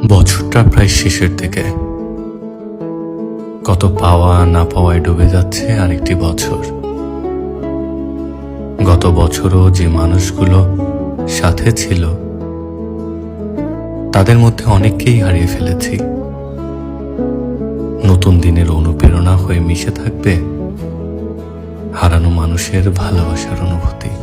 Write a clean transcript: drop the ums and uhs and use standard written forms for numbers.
বছরটা প্রায় শেষের দিকে। কত পাওয়া না পাওয়ায় ডুবে যাচ্ছে আরেকটি বছর। গত বছরও যে মানুষগুলো সাথে ছিল তাদের মধ্যে অনেককেই হারিয়ে ফেলেছি। নতুন দিনের অনুপ্রেরণা হয়ে মিশে থাকবে হারানো মানুষের ভালোবাসার অনুভূতি।